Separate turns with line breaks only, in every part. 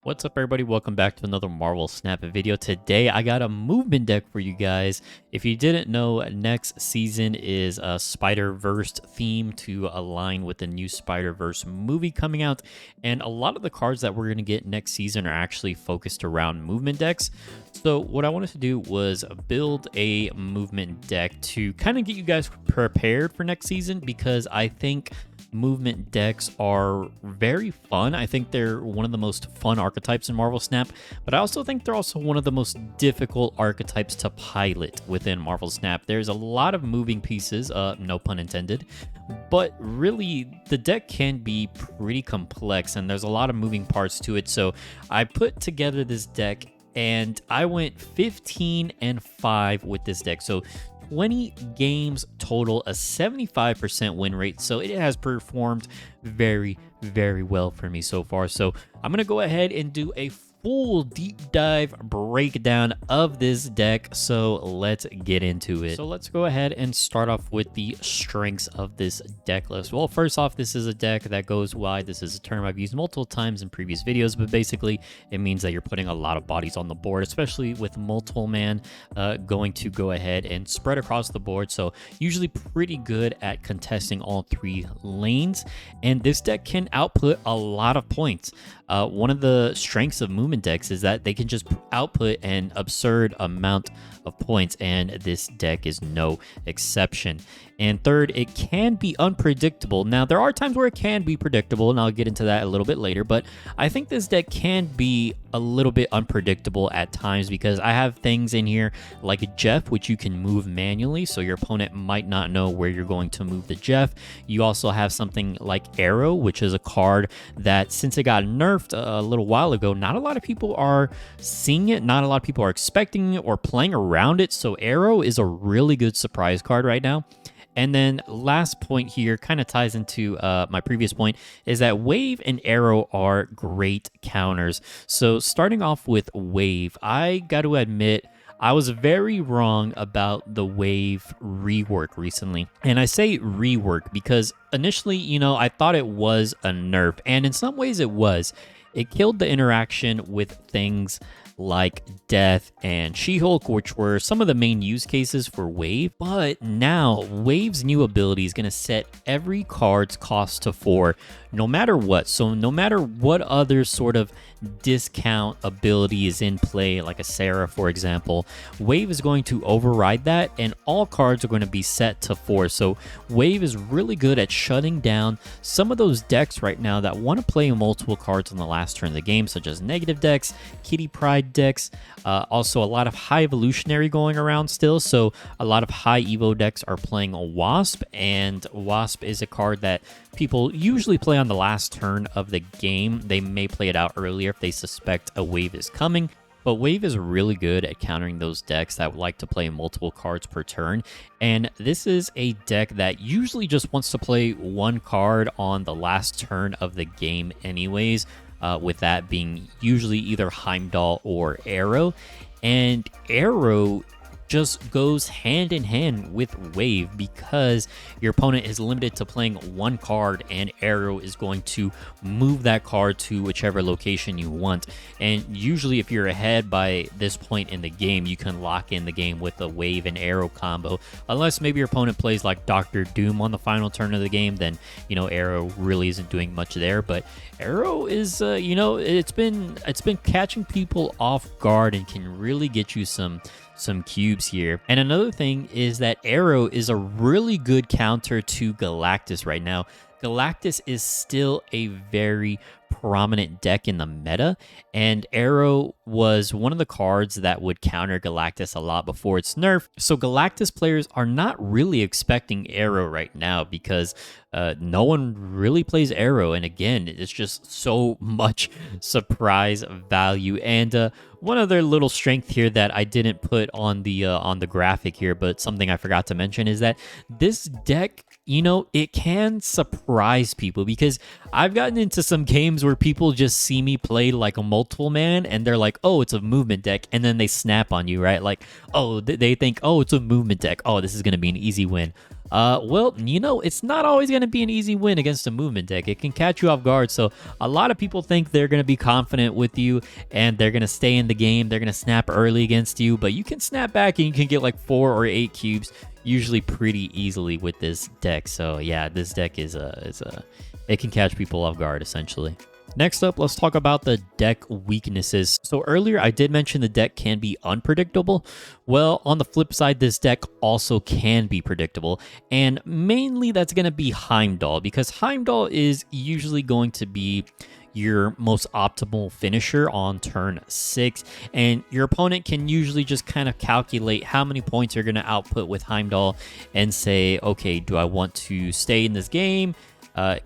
What's up, everybody? Welcome back to another Marvel Snap video. Today I got a movement deck for you guys. If you didn't know, next season is a Spider-Verse theme to align with the new Spider-Verse movie coming out, and a lot of the cards that we're going to get next season are actually focused around movement decks. So what I wanted to do was build a movement deck to kind of get you guys prepared for next season, because I think movement decks are very fun. I think they're one of the most fun archetypes in Marvel Snap, but I also think they're also one of the most difficult archetypes to pilot within Marvel Snap. There's a lot of moving pieces, no pun intended, but really the deck can be pretty complex and there's a lot of moving parts to it. So I put together this deck and I went 15-5 with this deck. So 20 games total, a 75% win rate. So it has performed very, very well for me so far. So I'm going to go ahead and do a full deep dive breakdown of this deck. So let's get into it. So let's go ahead and start off with the strengths of this deck list. Well, first off, this is a deck that goes wide. This is a term I've used multiple times in previous videos, but basically it means that you're putting a lot of bodies on the board, especially with multiple man going to go ahead and spread across the board. So usually pretty good at contesting all three lanes, and this deck can output a lot of points. One of the strengths of movement decks is that they can just output an absurd amount of points, and this deck is no exception. And third, it can be unpredictable. Now, there are times where it can be predictable, and I'll get into that a little bit later, but I think this deck can be a little bit unpredictable at times because I have things in here like Jeff, which you can move manually, so your opponent might not know where you're going to move the Jeff. You also have something like Aero, which is a card that, since it got nerfed a little while ago, not a lot of people are seeing it, not a lot of people are expecting it or playing around it, so Aero is a really good surprise card right now. And then last point here kind of ties into my previous point, is that Wave and Aero are great counters. So starting off with Wave, I got to admit, I was very wrong about the Wave rework recently. And I say rework because initially, I thought it was a nerf, and in some ways it was. It killed the interaction with things like Death and She-Hulk, which were some of the main use cases for Wave. But now Wave's new ability is going to set every card's cost to 4, no matter what. So no matter what other sort of discount ability is in play, like a Sera, for example, Wave is going to override that, and all cards are going to be set to 4. So Wave is really good at shutting down some of those decks right now that want to play multiple cards on the last turn of the game, such as negative decks, Kitty Pryde decks, also a lot of high evolutionary going around still. So a lot of high evo decks are playing a Wasp, and Wasp is a card that people usually play on the last turn of the game. They may play it out earlier if they suspect a wave is coming, but Wave is really good at countering those decks that would like to play multiple cards per turn. And this is a deck that usually just wants to play one card on the last turn of the game anyways, with that being usually either Heimdall or Aero. And Aero just goes hand in hand with Wave because your opponent is limited to playing one card, and Aero is going to move that card to whichever location you want. And usually if you're ahead by this point in the game, you can lock in the game with a Wave and Aero combo, unless maybe your opponent plays like Doctor Doom on the final turn of the game. Then Aero really isn't doing much there. But Aero is it's been catching people off guard and can really get you some cubes here. And another thing is that Aero is a really good counter to Galactus right now. Galactus is still a very prominent deck in the meta, and Aero was one of the cards that would counter Galactus a lot before its nerf. So Galactus players are not really expecting Aero right now because no one really plays Aero, and again, it's just so much surprise value. And one other little strength here that I didn't put on the graphic here, but something I forgot to mention, is that this deck, it can surprise people, because I've gotten into some games where people just see me play like a multiple man and they're like, oh, it's a movement deck, and then they snap on you, right? Like, oh, they think, oh, it's a movement deck, oh, this is going to be an easy win. Well, it's not always going to be an easy win against a movement deck. It can catch you off guard. So a lot of people think they're going to be confident with you and they're going to stay in the game. They're going to snap early against you, but you can snap back and you can get like 4 or 8 cubes usually pretty easily with this deck. So yeah, this deck it can catch people off guard essentially. Next up, let's talk about the deck weaknesses. So earlier I did mention the deck can be unpredictable. Well, on the flip side, this deck also can be predictable. And mainly that's going to be Heimdall, because Heimdall is usually going to be your most optimal finisher on turn 6, and your opponent can usually just kind of calculate how many points you're going to output with Heimdall and say, okay, do I want to stay in this game?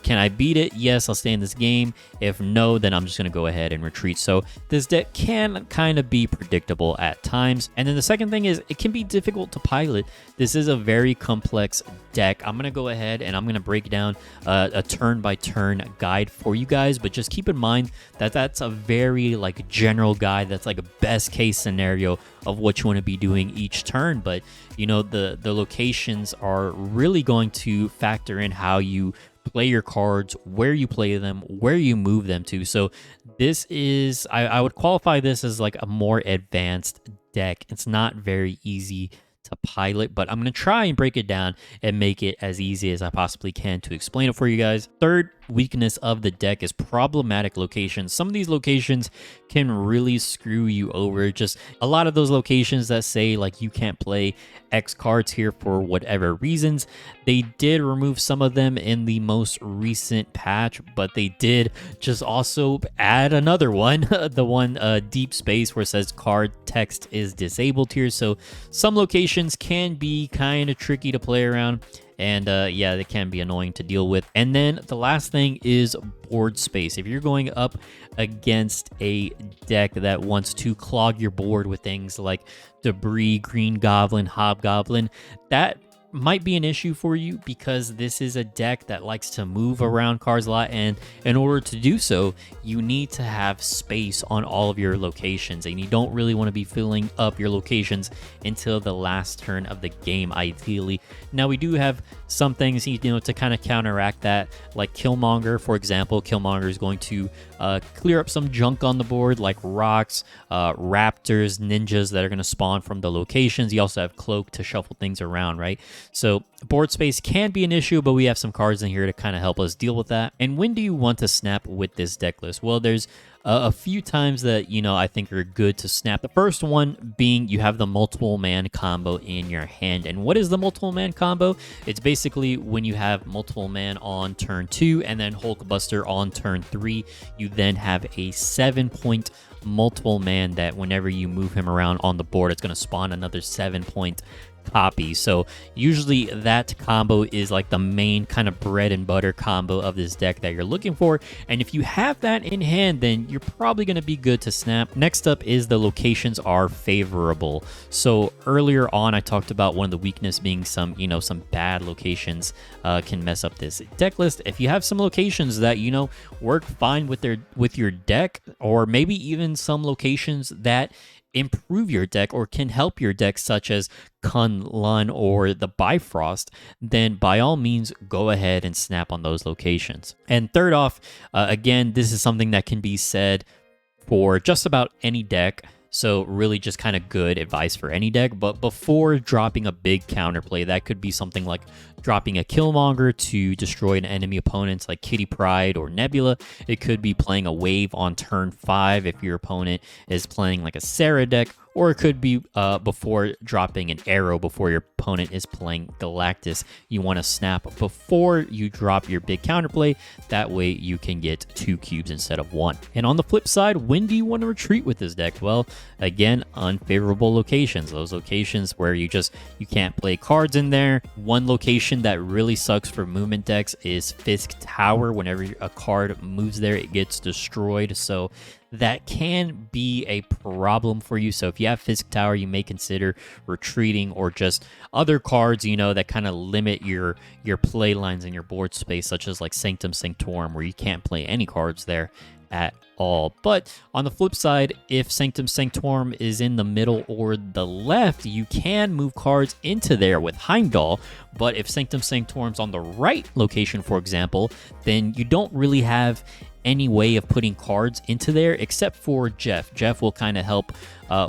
Can I beat it? Yes, I'll stay in this game. If no, then I'm just going to go ahead and retreat. So this deck can kind of be predictable at times. And then the second thing is it can be difficult to pilot. This is a very complex deck. I'm going to go ahead and I'm going to break down a turn-by-turn guide for you guys. But just keep in mind that that's a very general guide. That's like a best case scenario of what you want to be doing each turn. But, the locations are really going to factor in how you play your cards, where you play them, where you move them to. So this is, I would qualify this as like a more advanced deck. It's not very easy to pilot, but I'm going to try and break it down and make it as easy as I possibly can to explain it for you guys. Third weakness of the deck is problematic locations. Some of these locations can really screw you over. Just a lot of those locations that say like you can't play X cards here for whatever reasons. They did remove some of them in the most recent patch, but they did just also add another one, the one deep space where it says card text is disabled here. So some locations can be kind of tricky to play around. And yeah, they can be annoying to deal with. And then the last thing is board space. If you're going up against a deck that wants to clog your board with things like debris, green goblin, hobgoblin, that might be an issue for you, because this is a deck that likes to move around cards a lot, and in order to do so you need to have space on all of your locations, and you don't really want to be filling up your locations until the last turn of the game ideally. Now we do have some things to kind of counteract that, like Killmonger, for example. Killmonger is going to clear up some junk on the board like rocks, raptors, ninjas that are going to spawn from the locations. You also have Cloak to shuffle things around, right? So board space can be an issue, but we have some cards in here to kind of help us deal with that. And when do you want to snap with this deck list? Well, there's a few times that, I think are good to snap. The first one being you have the multiple man combo in your hand. And what is the multiple man combo? It's basically when you have multiple man on turn 2 and then Hulkbuster on turn 3, you then have a 7-point multiple man that whenever you move him around on the board, it's going to spawn another 7-point copy. So usually that combo is like the main kind of bread and butter combo of this deck that you're looking for, and if you have that in hand, then you're probably going to be good to snap. Next up is the locations are favorable. So earlier on I talked about one of the weakness being some bad locations can mess up this deck list. If you have some locations that work fine with your deck, or maybe even some locations that improve your deck or can help your deck, such as Kunlun or the Bifrost, then by all means go ahead and snap on those locations. And third off, again, this is something that can be said for just about any deck, so really just kind of good advice for any deck. But before dropping a big counterplay, that could be something like dropping a Killmonger to destroy an enemy opponents like Kitty Pryde or Nebula. It could be playing a wave on turn 5 if your opponent is playing like a Sera deck, or it could be before dropping an Aero before your opponent is playing Galactus. You want to snap before you drop your big counterplay. That way you can get 2 cubes instead of 1. And on the flip side, when do you want to retreat with this deck? Well, again, unfavorable locations. Those locations where you can't play cards in there. One location that really sucks for movement decks is Fisk Tower. Whenever a card moves there, it gets destroyed. So that can be a problem for you. So if you have Fisk Tower, you may consider retreating, or just other cards, that kind of limit your play lines in your board space, such as like Sanctum Sanctorum, where you can't play any cards there. at all. But on the flip side, if Sanctum Sanctorum is in the middle or the left, you can move cards into there with Heimdall. But if Sanctum Sanctorum's on the right location, for example, then you don't really have any way of putting cards into there except for Jeff. Jeff will kind of help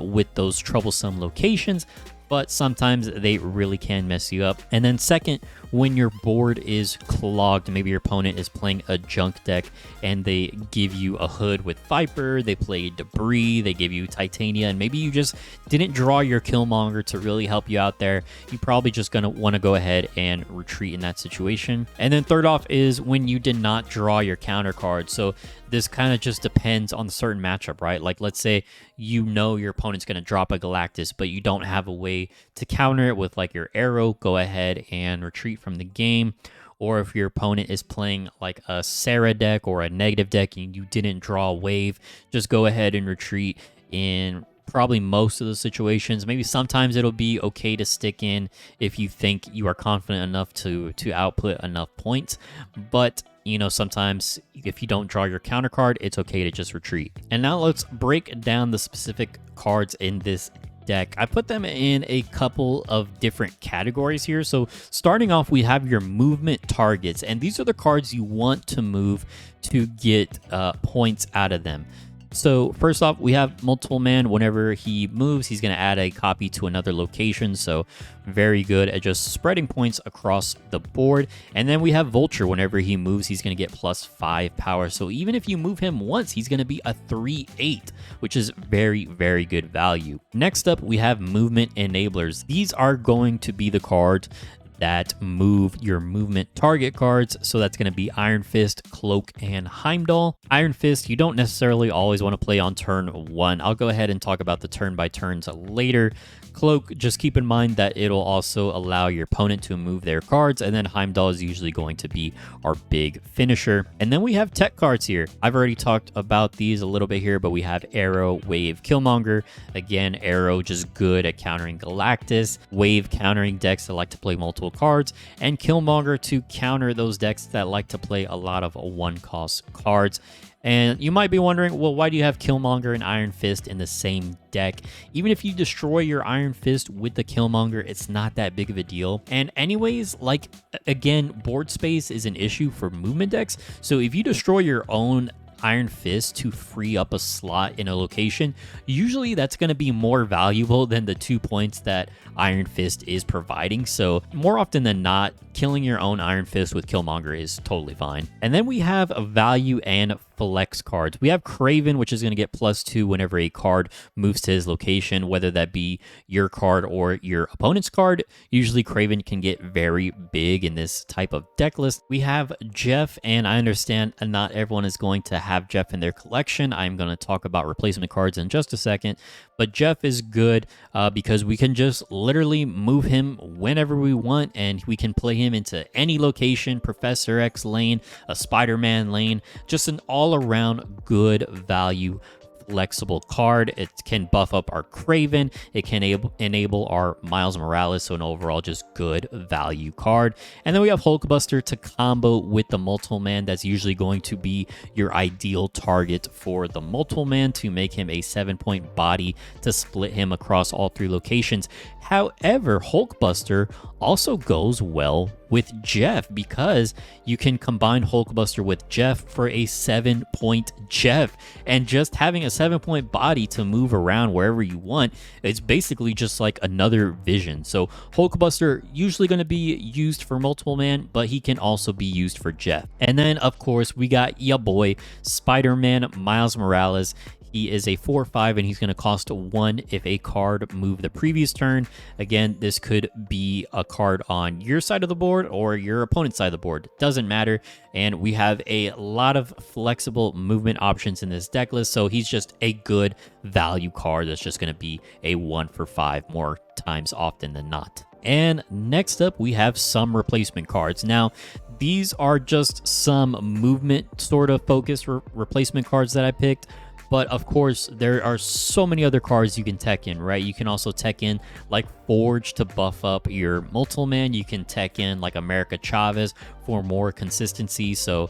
with those troublesome locations, but sometimes they really can mess you up. And then second, when your board is clogged, maybe your opponent is playing a junk deck and they give you a hood with Viper, they play Debris, they give you Titania, and maybe you just didn't draw your Killmonger to really help you out there, you're probably just going to want to go ahead and retreat in that situation. And then third off is when you did not draw your counter card. So this kind of just depends on the certain matchup, right? Like, let's say you know your opponent's going to drop a Galactus, but you don't have a way to counter it with like your Aero, go ahead and retreat from the game. Or if your opponent is playing like a Sera deck or a negative deck and you didn't draw a wave, just go ahead and retreat in probably most of the situations. Maybe sometimes it'll be okay to stick in if you think you are confident enough to output enough points. But you know, sometimes if you don't draw your counter card, it's okay to just retreat. And now let's break down the specific cards in this deck. I put them in a couple of different categories here. So starting off, we have your movement targets, and these are the cards you want to move to get points out of them. So first off, we have Multiple Man. Whenever he moves, he's going to add a copy to another location. So very good at just spreading points across the board. And then we have Vulture. Whenever he moves, he's going to get +5 power. So even if you move him once, he's going to be a 3/8, which is very, very good value. Next up, we have Movement Enablers. These are going to be the cards that move your movement target cards. So that's going to be Iron Fist, Cloak, and Heimdall. Iron Fist, you don't necessarily always want to play on turn 1. I'll go ahead and talk about the turn by turns later. Cloak, just keep in mind that it'll also allow your opponent to move their cards, and then Heimdall is usually going to be our big finisher. And then we have tech cards here. I've already talked about these a little bit here, but we have Aero, Wave, Killmonger. Again, Aero just good at countering Galactus, Wave countering decks that like to play multiple cards, and Killmonger to counter those decks that like to play a lot of one-cost cards. And you might be wondering, well, why do you have Killmonger and Iron Fist in the same deck? Even if you destroy your Iron Fist with the Killmonger, it's not that big of a deal. And anyways, like, again, board space is an issue for movement decks. So if you destroy your own Iron Fist to free up a slot in a location, usually that's going to be more valuable than the 2 points that Iron Fist is providing. So more often than not, killing your own Iron Fist with Killmonger is totally fine. And then we have a value and flex cards. We have Kraven, which is going to get +2 whenever a card moves to his location, whether that be your card or your opponent's card. Usually Kraven can get very big in this type of deck list. We have Jeff, and I understand not everyone is going to have Jeff in their collection. I'm going to talk about replacement cards in just a second, but Jeff is good because we can just literally move him whenever we want, and we can play him into any location, Professor X lane, a Spider-Man lane, just an all-around good value flexible card. It can buff up our Kraven. It can enable our Miles Morales, so an overall just good value card. And then we have Hulkbuster to combo with the Multiple Man. That's usually going to be your ideal target for the Multiple Man to make him a 7-point body to split him across all 3 locations. However, Hulkbuster also goes well with Jeff because you can combine Hulkbuster with Jeff for a 7-point Jeff, and just having a 7-point body to move around wherever you want, it's basically just like another Vision. So Hulkbuster usually going to be used for Multiple Man, but he can also be used for Jeff. And then of course we got ya boy Spider-Man Miles Morales. He is a 4/5, and he's going to cost 1 if a card moved the previous turn. Again, this could be a card on your side of the board or your opponent's side of the board. Doesn't matter. And we have a lot of flexible movement options in this deck list, so he's just a good value card that's just going to be a 1/5 more times often than not. And next up, we have some replacement cards. Now, these are just some movement sort of focused replacement cards that I picked. But of course, there are so many other cards you can tech in, right? You can also tech in like Forge to buff up your Multiple Man. You can tech in like America Chavez for more consistency. So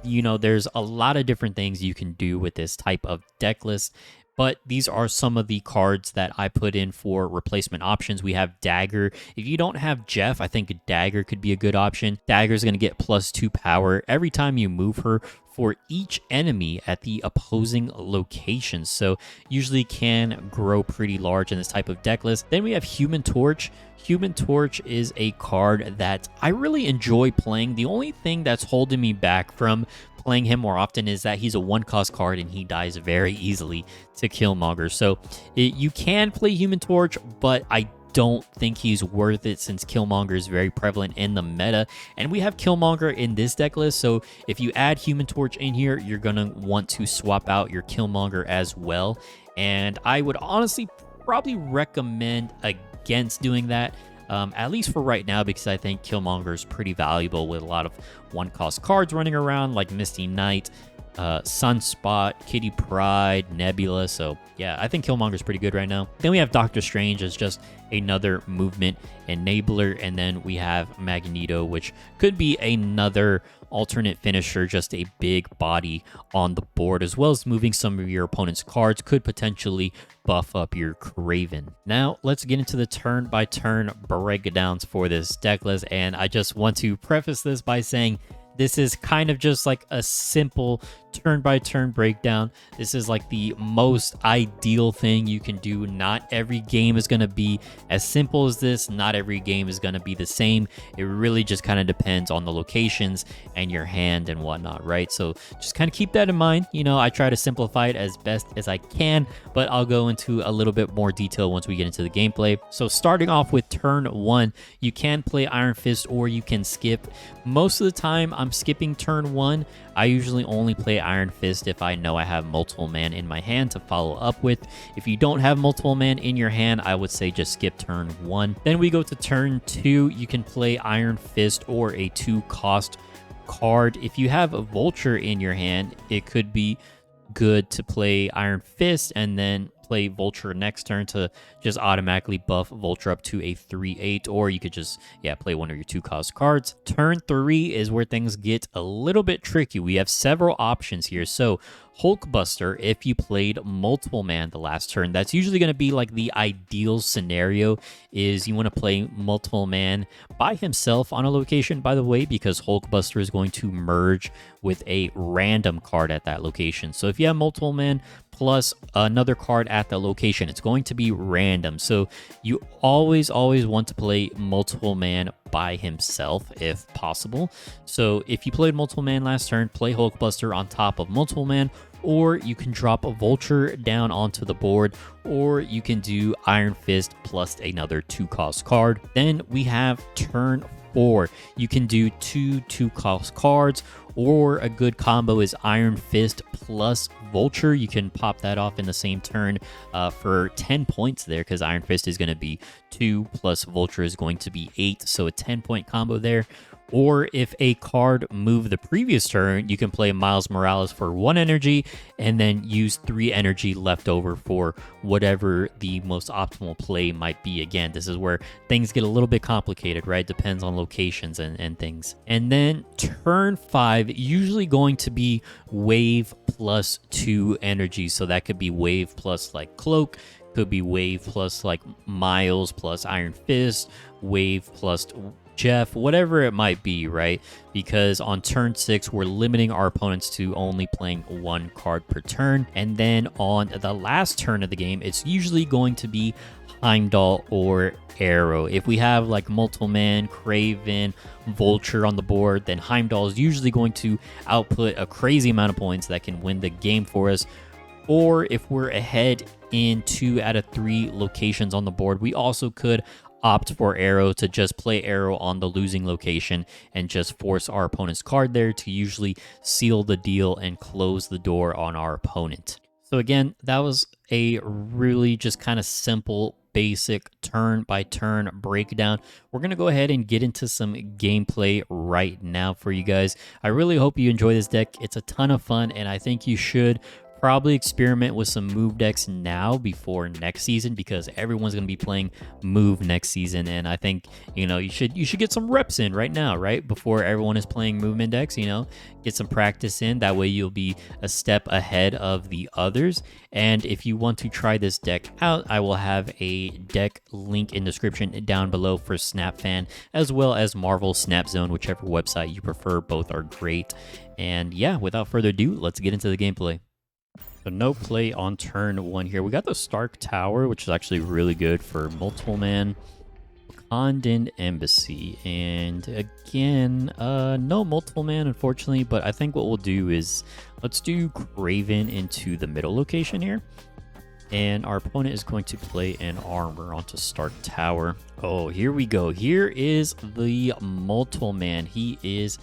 you know, there's a lot of different things you can do with this type of deck list. But these are some of the cards that I put in for replacement options. We have Dagger. If you don't have Jeff, I think Dagger could be a good option. Dagger is going to get +2 power every time you move her for each enemy at the opposing location. So usually can grow pretty large in this type of deck list. Then we have Human Torch. Human Torch is a card that I really enjoy playing. The only thing that's holding me back from playing him more often is that he's a 1-cost card and he dies very easily to Killmonger. So you can play Human Torch, but I don't think he's worth it since Killmonger is very prevalent in the meta. And we have Killmonger in this deck list, so if you add Human Torch in here, you're going to want to swap out your Killmonger as well. And I would honestly probably recommend against doing that. At least for right now, because I think Killmonger is pretty valuable with a lot of 1-cost cards running around like Misty Knight, Sunspot, Kitty Pryde, Nebula. So yeah, I think Killmonger is pretty good right now. Then we have Doctor Strange as just another movement enabler, and then we have Magneto, which could be another alternate finisher, just a big body on the board, as well as moving some of your opponent's cards could potentially buff up your Kraven. Now let's get into the turn-by-turn breakdowns for this deck list, and I just want to preface this by saying this is kind of just like a simple turn-by-turn breakdown. This is like the most ideal thing you can do. Not every game is going to be as simple as this. Not every game is going to be the same. It really just kind of depends on the locations and your hand and whatnot, right? So just kind of keep that in mind. You know, I try to simplify it as best as I can, but I'll go into a little bit more detail once we get into the gameplay. So starting off with turn 1, you can play Iron Fist or you can skip. Most of the time, I'm skipping turn 1. I usually only play Iron Fist if I know I have multiple man in my hand to follow up with. If you don't have multiple man in your hand, I would say just skip turn 1. Then we go to turn 2. You can play Iron Fist or a 2-cost card. If you have a Vulture in your hand, it could be good to play Iron Fist and then play Vulture next turn to just automatically buff Vulture up to a 3/8, or you could just, play one of your 2-cost cards. Turn 3 is where things get a little bit tricky. We have several options here. So Hulkbuster, if you played multiple man the last turn, that's usually going to be like the ideal scenario, is you want to play multiple man by himself on a location, by the way, because Hulkbuster is going to merge with a random card at that location. So if you have multiple man plus another card at the location, it's going to be random. So you always want to play multiple man by himself if possible. So if you played multiple man last turn, play Hulkbuster on top of multiple man, or you can drop a Vulture down onto the board, or you can do Iron Fist plus another 2-cost card. Then we have turn 4. You can do 2-cost cards, or a good combo is Iron Fist plus Vulture. You can pop that off in the same turn for 10 points there, because Iron Fist is going to be 2 plus Vulture is going to be 8, so a 10-point combo there. Or if a card moved the previous turn, you can play Miles Morales for 1 energy and then use 3 energy left over for whatever the most optimal play might be. Again, this is where things get a little bit complicated, right? Depends on locations and things. And then turn 5, usually going to be wave plus 2 energy. So that could be wave plus like Cloak, could be wave plus like Miles plus Iron Fist, wave plus Jeff, whatever it might be, right? Because on turn 6, we're limiting our opponents to only playing 1 card per turn. And then on the last turn of the game, it's usually going to be Heimdall or Aero. If we have like multiple man, Kraven, Vulture on the board, then Heimdall is usually going to output a crazy amount of points that can win the game for us. Or if we're ahead in 2 out of 3 locations on the board, we also could opt for Aero to just play Aero on the losing location and just force our opponent's card there to usually seal the deal and close the door on our opponent. So again, that was a really just kind of simple, basic turn-by-turn breakdown. We're going to go ahead and get into some gameplay right now for you guys. I really hope you enjoy this deck. It's a ton of fun, and I think you should probably experiment with some move decks now before next season, because everyone's going to be playing move next season. And I think, you know, you should get some reps in right now, right? Before everyone is playing movement decks, you know, get some practice in. That way you'll be a step ahead of the others. And if you want to try this deck out, I will have a deck link in description down below for SnapFan, as well as Marvel Snap Zone, whichever website you prefer. Both are great. And yeah, without further ado, let's get into the gameplay. So no play on turn 1 here. We got the Stark Tower, which is actually really good for multiple man. Wakandan Embassy. And again, no multiple man, unfortunately. But I think what we'll do is, let's do Kraven into the middle location here. And our opponent is going to play an armor onto Stark Tower. Oh, here we go. Here is the multiple man. He is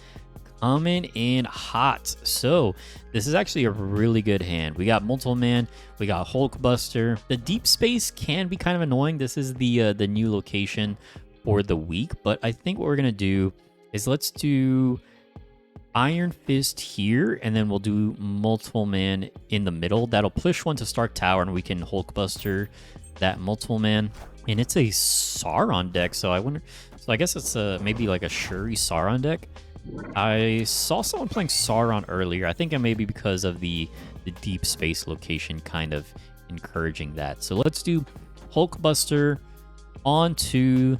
coming in hot. So this is actually a really good hand. We got multiple man, we got Hulkbuster. The deep space can be kind of annoying. This is the new location for the week, but I think what we're gonna do is let's do Iron Fist here, and then we'll do multiple man in the middle. That'll push one to Stark Tower, and we can Hulkbuster that multiple man. And it's a Sauron deck, so I wonder. So I guess it's maybe like a Shuri Sauron deck. I saw someone playing Sauron earlier. I think it may be because of the deep space location kind of encouraging that. So let's do Hulkbuster onto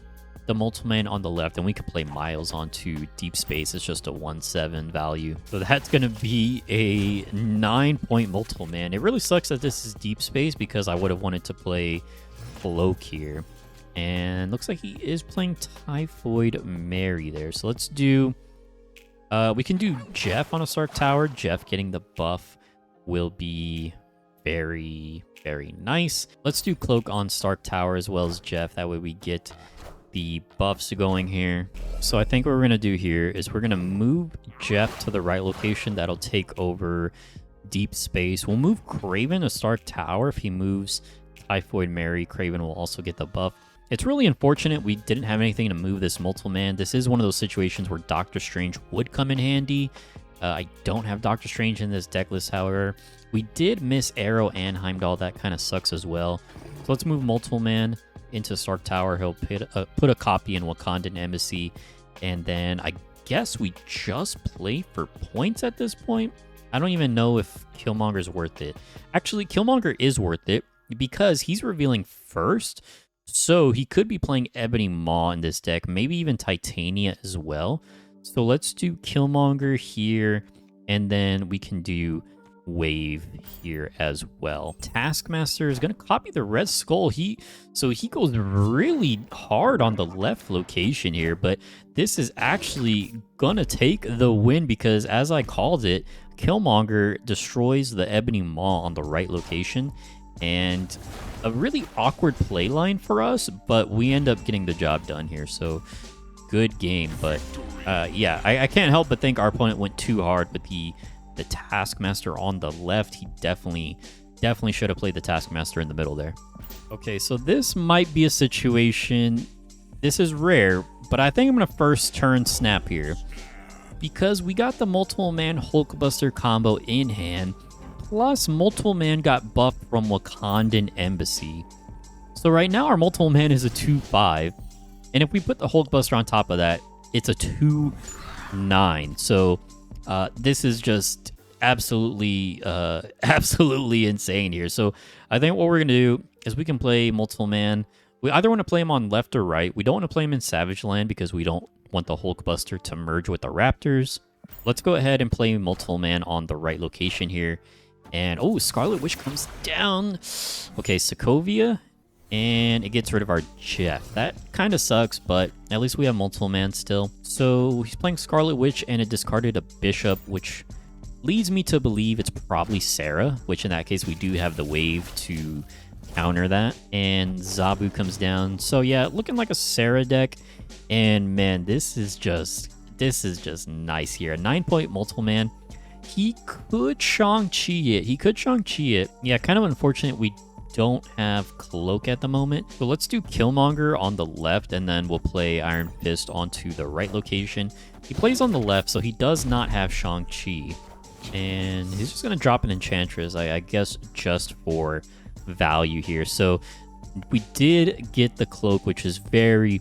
the multiple man on the left, and we can play Miles onto deep space. It's just a 1/7 value. So that's going to be a 9-point multiple man. It really sucks that this is deep space, because I would have wanted to play Cloak here. And looks like he is playing Typhoid Mary there. So let's do... we can do Jeff on a Stark Tower. Jeff getting the buff will be very, very nice. Let's do Cloak on Stark Tower as well as Jeff. That way we get the buffs going here. So I think what we're going to do here is we're going to move Jeff to the right location. That'll take over deep space. We'll move Kraven to Stark Tower. If he moves Typhoid Mary, Kraven will also get the buff. It's really unfortunate we didn't have anything to move this multiple man. This is one of those situations where Doctor Strange would come in handy. I don't have Doctor Strange in this deck list, however. We did miss Aero and Heimdall. That kind of sucks as well. So let's move multiple man into Stark Tower. He'll put a copy in Wakandan Embassy. And then I guess we just play for points at this point. I don't even know if Killmonger is worth it. Actually, Killmonger is worth it because he's revealing first. So he could be playing Ebony Maw in this deck, maybe even Titania as well. So let's do Killmonger here, and then we can do Wave here as well. Taskmaster is going to copy the Red Skull. So he goes really hard on the left location here, but this is actually going to take the win because, as I called it, Killmonger destroys the Ebony Maw on the right location. And a really awkward play line for us, but we end up getting the job done here. So good game. But yeah, I can't help but think our opponent went too hard with the Taskmaster on the left. He definitely should have played the Taskmaster in the middle there. Okay, so this might be a situation. This is rare, but I think I'm going to first turn Snap here, because we got the multiple man Hulkbuster combo in hand. Plus, multiple man got buffed from Wakandan Embassy. So right now, our multiple man is a 2/5. And if we put the Hulkbuster on top of that, it's a 2/9. So this is just absolutely insane here. So I think what we're going to do is we can play multiple man. We either want to play him on left or right. We don't want to play him in Savage Land because we don't want the Hulkbuster to merge with the Raptors. Let's go ahead and play multiple man on the right location here. And, oh, Scarlet Witch comes down. Okay, Sokovia. And it gets rid of our Jeff. That kind of sucks, but at least we have multiple man still. So he's playing Scarlet Witch, and it discarded a Bishop, which leads me to believe it's probably Sera, which in that case we do have the wave to counter that. And Zabu comes down. So yeah, looking like a Sera deck. And man, this is just nice here. A 9-point multiple man. He could Shang-Chi it. Yeah, kind of unfortunate we don't have Cloak at the moment. So let's do Killmonger on the left, and then we'll play Iron Fist onto the right location. He plays on the left, so he does not have Shang-Chi. And he's just going to drop an Enchantress, I guess, just for value here. So we did get the Cloak, which is very,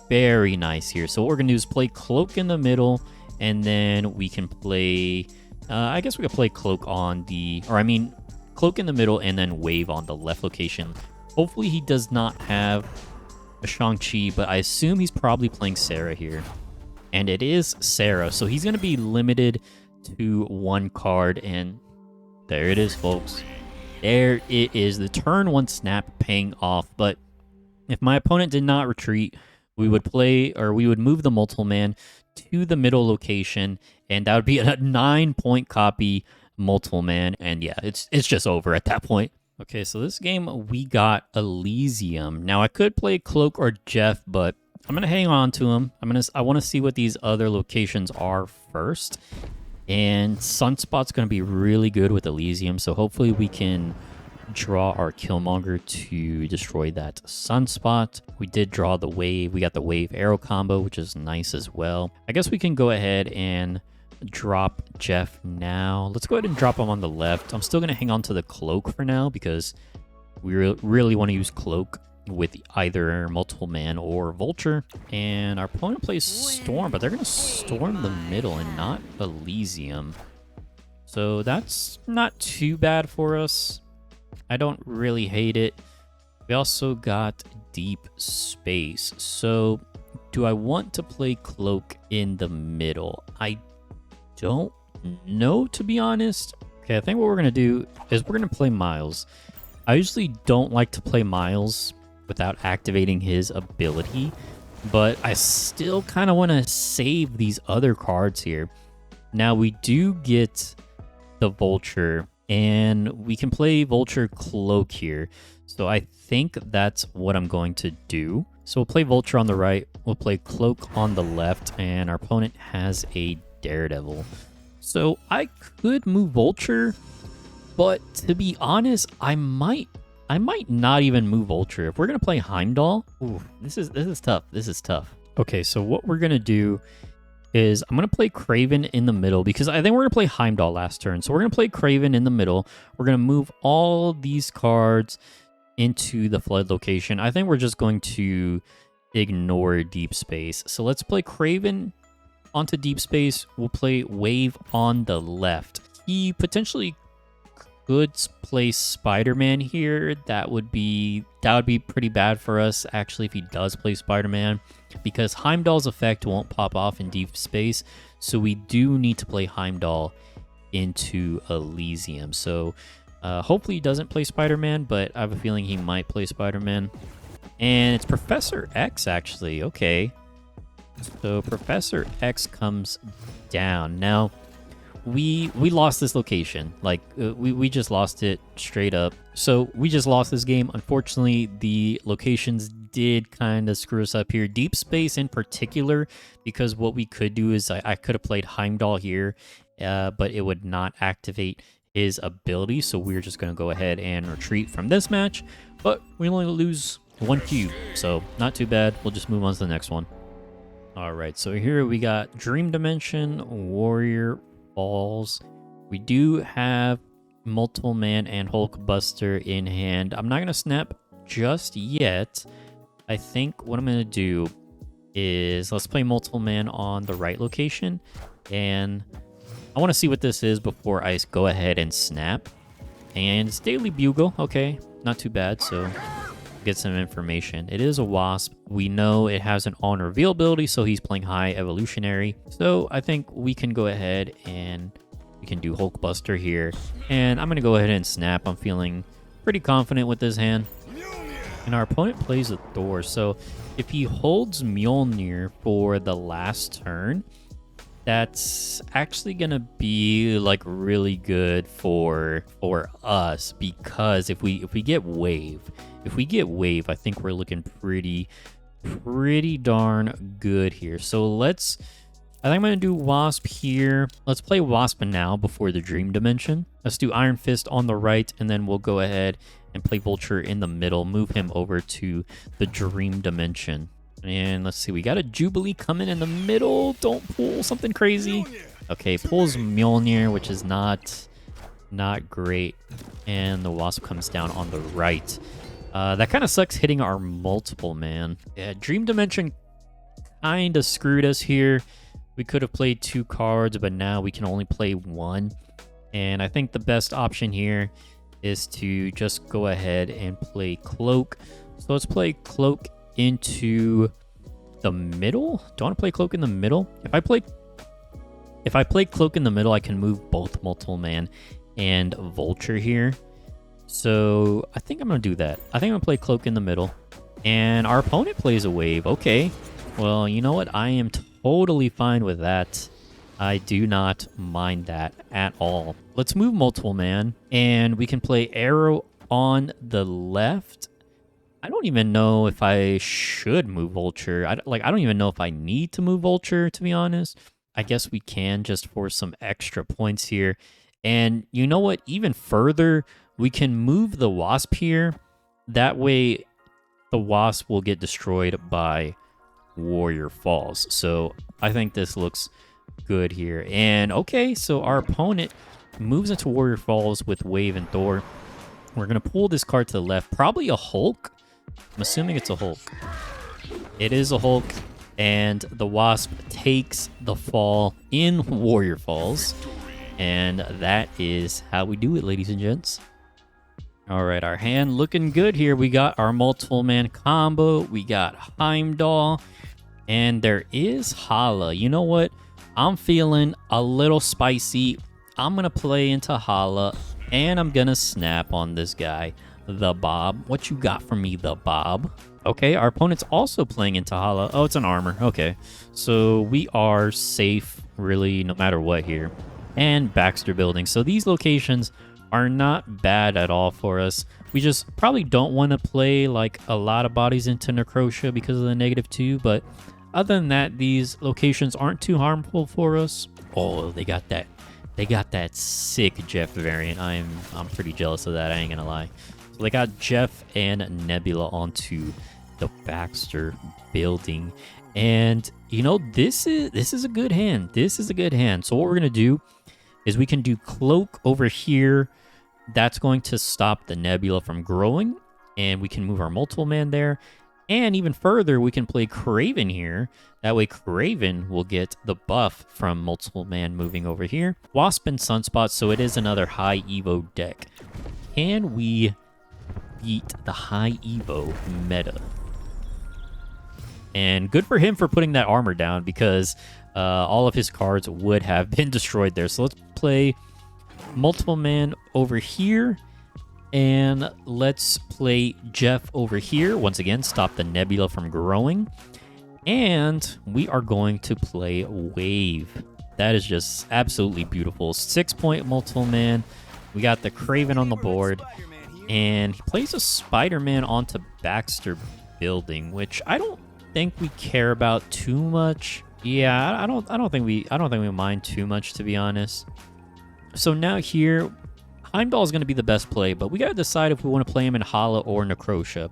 very nice here. So what we're going to do is play Cloak in the middle, and then we can play... I guess we could play Cloak on the... Or I mean, Cloak in the middle and then Wave on the left location. Hopefully he does not have a Shang-Chi, but I assume he's probably playing Sera here. And it is Sera, so he's going to be limited to one card, and there it is, folks. There it is. The turn one snap paying off, but if my opponent did not retreat, we would play, or we would move the multiple man to the middle location, and that would be a 9-point copy multiple man, and yeah, it's just over at that point. Okay, so this game we got Elysium. Now I could play Cloak or Jeff, but I'm gonna hang on to him. I want to see what these other locations are first, and Sunspot's gonna be really good with Elysium, so hopefully we can draw our Killmonger to destroy that Sunspot. We did draw the Wave. We got the Wave Aero combo, which is nice as well. I guess we can go ahead and drop Jeff now. Let's go ahead and drop him on the left. I'm still going to hang on to the Cloak for now because we really want to use Cloak with either multiple man or Vulture. And our opponent plays Storm, but they're going to storm the middle and not Elysium. So that's not too bad for us. I don't really hate it. We also got Deep Space. So do I want to play Cloak in the middle? I don't know, to be honest. Okay, I think what we're going to do is we're going to play Miles. I usually don't like to play Miles without activating his ability, but I still kind of want to save these other cards here. Now, we do get the Vulture, and we can play Vulture Cloak here. So I think that's what I'm going to do. So we'll play Vulture on the right, we'll play Cloak on the left, and our opponent has a Daredevil. So I could move Vulture, but to be honest, I might not even move Vulture. If we're gonna play Heimdall, ooh, this is tough. This is tough. Okay, so what we're gonna do is I'm going to play Kraven in the middle because I think we're going to play Heimdall last turn. So we're going to play Kraven in the middle. We're going to move all these cards into the flood location. I think we're just going to ignore Deep Space. So let's play Kraven onto Deep Space. We'll play Wave on the left. He potentially could play Spider-Man here. That would be pretty bad for us, actually, if he does play Spider-Man, because Heimdall's effect won't pop off in Deep Space, so we do need to play Heimdall into Elysium. So hopefully he doesn't play Spider-Man, but I have a feeling he might play Spider-Man. And it's Professor X, actually. Okay. So Professor X comes down. Now, we lost this location. Like, we just lost it straight up. So we just lost this game. Unfortunately, the locations did kind of screw us up here. Deep Space in particular, because what we could do is I could have played Heimdall here, but it would not activate his ability. So we're just going to go ahead and retreat from this match. But we only lose one cube, so not too bad. We'll just move on to the next one. All right, so here we got Dream Dimension, Warrior Balls. We do have Multiple Man and Hulkbuster in hand. I'm not going to snap just yet. I think what I'm going to do is let's play Multiple Man on the right location, and I want to see what this is before I go ahead and snap. And it's Daily Bugle. Okay, not too bad. So get some information. It is a Wasp. We know it has an on reveal ability, so he's playing high evolutionary. So I think we can go ahead and we can do Hulkbuster here. And I'm going to go ahead and snap. I'm feeling pretty confident with this hand. And our opponent plays a Thor. So if he holds Mjolnir for the last turn, that's actually going to be like really good for us, because if we get Wave, I think we're looking pretty darn good here. So I think I'm going to do Wasp here. Let's play Wasp now before the Dream Dimension. Let's do Iron Fist on the right, and then we'll go ahead and play Vulture in the middle, move him over to the Dream Dimension. And let's see, we got a Jubilee coming in the middle. Don't pull something crazy. Okay, pulls Mjolnir, which is not great. And the Wasp comes down on the right. That kind of sucks hitting our multiple, man. Yeah, Dream Dimension kind of screwed us here. We could have played 2 cards, but now we can only play 1. And I think the best option here is to just go ahead and play Cloak. So let's play Cloak into the middle. Do I want to play Cloak in the middle? If I play Cloak in the middle, I can move both Multiple Man and Vulture here. So I think I'm going to do that. I think I'm going to play Cloak in the middle. And our opponent plays a wave. Okay. Well, you know what? I am totally fine with that. I do not mind that at all. Let's move Multiple Man. And we can play Aero on the left. I don't even know if I should move Vulture. I don't even know if I need to move Vulture, to be honest. I guess we can just for some extra points here. And you know what? Even further, we can move the Wasp here. That way, the Wasp will get destroyed by Warrior Falls. So I think this looks good here. And okay, so our opponent moves into Warrior Falls with Wave and Thor. We're going to pull this card to the left. Probably a Hulk. I'm assuming it's a Hulk. It is a Hulk. And the Wasp takes the fall in Warrior Falls. And that is how we do it, ladies and gents. All right, our hand looking good here. We got our Multiple Man combo. We got Heimdall. And there is Hala. You know what? I'm feeling a little spicy. I'm going to play into Hala. And I'm going to snap on this guy, the Bob. What you got for me, the Bob? Okay, our opponent's also playing into Hala. Oh, it's an armor. Okay, so we are safe, really, no matter what here. And Baxter Building. So these locations are not bad at all for us. We just probably don't want to play like a lot of bodies into Necrotia because of the -2. But other than that, these locations aren't too harmful for us. Oh, they got that. They got that sick Jeff variant. I'm pretty jealous of that. I ain't gonna lie. So they got Jeff and Nebula onto the Baxter Building. And you know, this is a good hand. This is a good hand. So what we're gonna do is we can do Cloak over here. That's going to stop the Nebula from growing. And we can move our Multiple Man there. And even further, we can play Kraven here. That way Kraven will get the buff from Multiple Man moving over here. Wasp and Sunspot, so it is another high Evo deck. Can we beat the high Evo meta? And good for him for putting that armor down because all of his cards would have been destroyed there. So let's play Multiple Man over here. And let's play Jeff over here. Once again, stop the Nebula from growing. And we are going to play Wave. That is just absolutely beautiful. 6-point Multiple Man. We got the Kraven on the board. And he plays a Spider-Man onto Baxter Building, which I don't think we care about too much. Yeah, I don't think we mind too much, to be honest. So now here, Heimdall is going to be the best play, but we got to decide if we want to play him in Hala or Necrotia.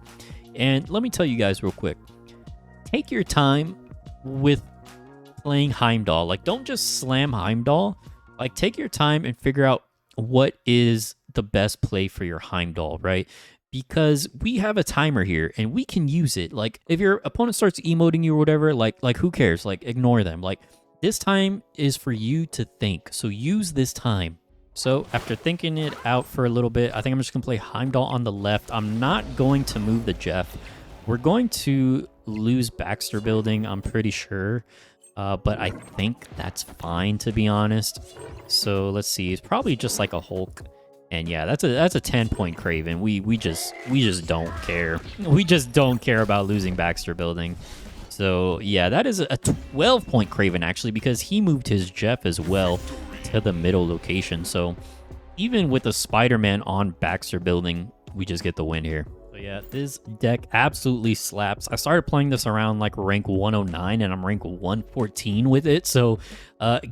And let me tell you guys real quick. Take your time with playing Heimdall. Like, don't just slam Heimdall. Like, take your time and figure out what is the best play for your Heimdall, right? Because we have a timer here, and we can use it. Like, if your opponent starts emoting you or whatever, like who cares? Like, ignore them. Like, this time is for you to think. So use this time. So after thinking it out for a little bit, I think I'm just going to play Heimdall on the left. I'm not going to move the Jeff. We're going to lose Baxter Building, I'm pretty sure. But I think that's fine, to be honest. So let's see. It's probably just like a Hulk. And yeah, that's a 10-point Kraven. We just don't care. We just don't care about losing Baxter Building. So yeah, that is a 12-point Kraven, actually, because he moved his Jeff as well to the middle location. So even with the Spider-Man on Baxter Building, we just get the win here. So yeah, this deck absolutely slaps. I started playing this around like rank 109 and I'm rank 114 with it. So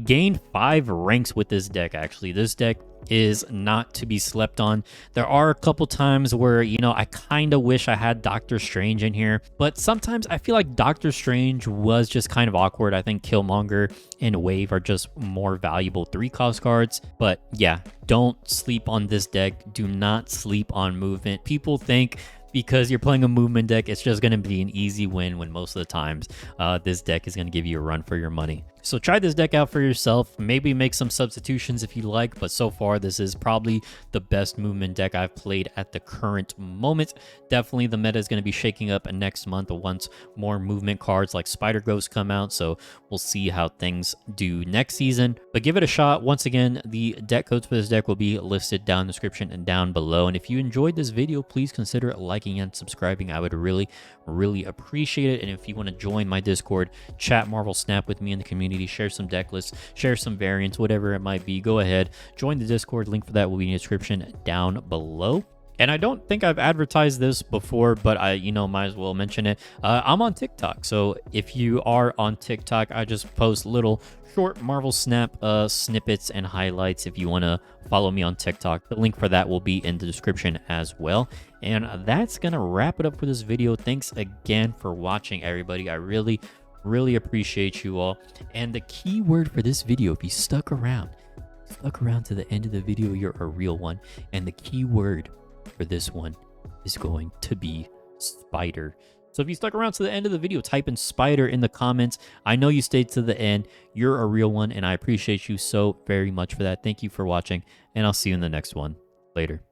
gained 5 ranks with this deck, actually. This deck is not to be slept on. There are a couple times where, you know, I kind of wish I had Doctor Strange in here, but sometimes I feel like Doctor Strange was just kind of awkward. I think Killmonger and Wave are just more valuable 3-cost cards. But yeah, don't sleep on this deck. Do not sleep on movement. People think because you're playing a movement deck, it's just going to be an easy win, when most of the times this deck is going to give you a run for your money. So try this deck out for yourself. Maybe make some substitutions if you like, but so far this is probably the best movement deck I've played at the current moment. Definitely the meta is going to be shaking up next month once more movement cards like Spider Ghost come out, so we'll see how things do next season. But give it a shot. Once again, the deck codes for this deck will be listed down in the description and down below. And if you enjoyed this video, please consider liking and subscribing. I would really appreciate it. And if you want to join my Discord, chat Marvel Snap with me in the community, share some deck lists, share some variants, whatever it might be, go ahead, join the Discord. Link for that will be in the description down below. And I don't think I've advertised this before, but I, might as well mention it. I'm on TikTok. So if you are on TikTok, I just post little short Marvel Snap snippets and highlights. If you want to follow me on TikTok, the link for that will be in the description as well. And that's going to wrap it up for this video. Thanks again for watching, everybody. I really appreciate you all. And the key word for this video, if you stuck around to the end of the video, you're a real one. And the key word for this one is going to be spider. So if you stuck around to the end of the video, type in spider in the comments. I know you stayed to the end. You're a real one, and I appreciate you so very much for that. Thank you for watching, and I'll see you in the next one. Later.